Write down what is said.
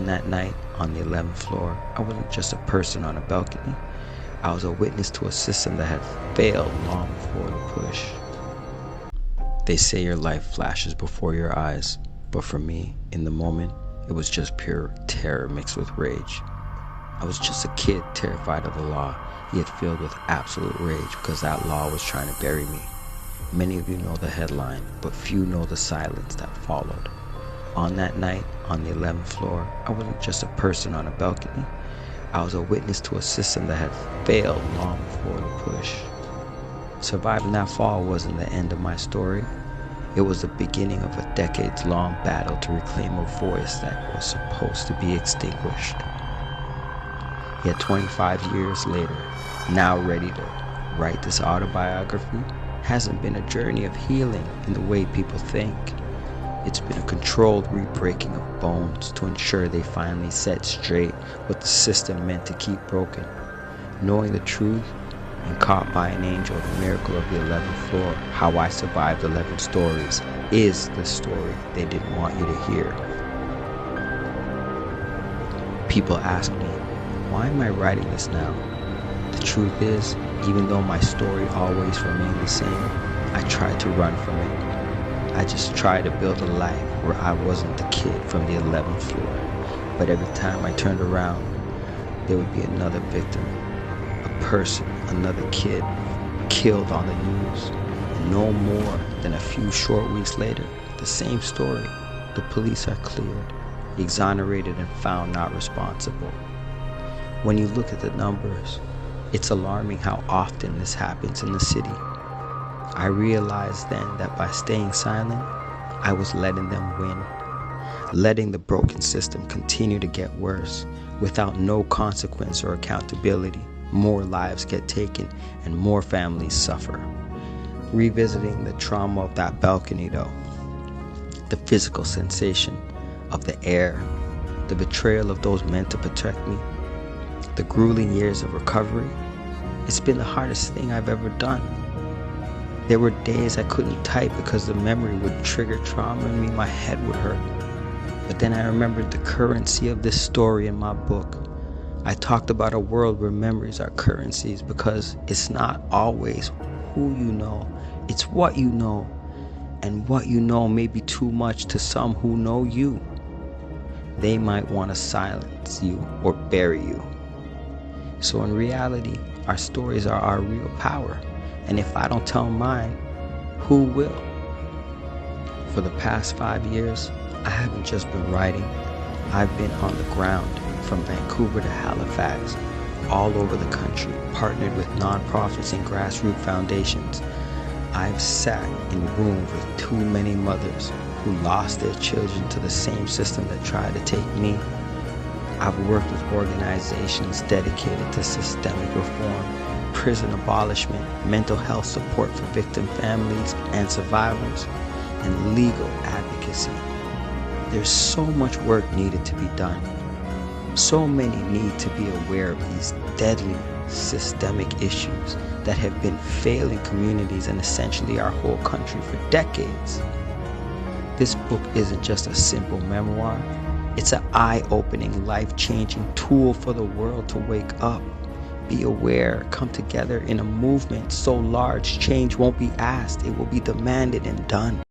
On that night, on the 11th floor, I wasn't just a person on a balcony. I was a witness to a system that had failed long before the push. They say your life flashes before your eyes, but for me, in the moment, it was just pure terror mixed with rage. I was just a kid terrified of the law, yet filled with absolute rage because that law was trying to bury me. Many of you know the headline, but few know the silence that followed. On that night, on the 11th floor, I wasn't just a person on a balcony. I was a witness to a system that had failed long before the push. Surviving that fall wasn't the end of my story. It was the beginning of a decades-long battle to reclaim a voice that was supposed to be extinguished. Yet 25 years later, now ready to write this autobiography, hasn't been a journey of healing in the way people think. It's been a controlled rebreaking of bones to ensure they finally set straight what the system meant to keep broken. Knowing the truth and caught by an angel, the miracle of the 11th floor, how I survived 11 stories, is the story they didn't want you to hear. People ask me, why am I writing this now? The truth is, even though my story always remained the same, I tried to run from it. I just tried to build a life where I wasn't the kid from the 11th floor. But every time I turned around, there would be another victim, a person, another kid, killed on the news. And no more than a few short weeks later, the same story. The police are cleared, exonerated, and found not responsible. When you look at the numbers, it's alarming how often this happens in the city. I realized then that by staying silent, I was letting them win, letting the broken system continue to get worse. Without no consequence or accountability, more lives get taken and more families suffer. Revisiting the trauma of that balcony though, the physical sensation of the air, the betrayal of those meant to protect me, the grueling years of recovery, it's been the hardest thing I've ever done. There were days I couldn't type because the memory would trigger trauma in me, my head would hurt. But then I remembered the currency of this story in my book. I talked about a world where memories are currencies because it's not always who you know, it's what you know. And what you know may be too much to some who know you. They might want to silence you or bury you. So in reality, our stories are our real power. And if I don't tell mine, who will? For the past 5 years, I haven't just been writing. I've been on the ground, from Vancouver to Halifax, all over the country, partnered with nonprofits and grassroots foundations. I've sat in rooms with too many mothers who lost their children to the same system that tried to take me. I've worked with organizations dedicated to systemic reform, prison abolishment, mental health support for victim families and survivors, and legal advocacy. There's so much work needed to be done. So many need to be aware of these deadly systemic issues that have been failing communities and essentially our whole country for decades. This book isn't just a simple memoir. It's an eye-opening, life-changing tool for the world to wake up, be aware, come together in a movement so large change won't be asked, it will be demanded and done.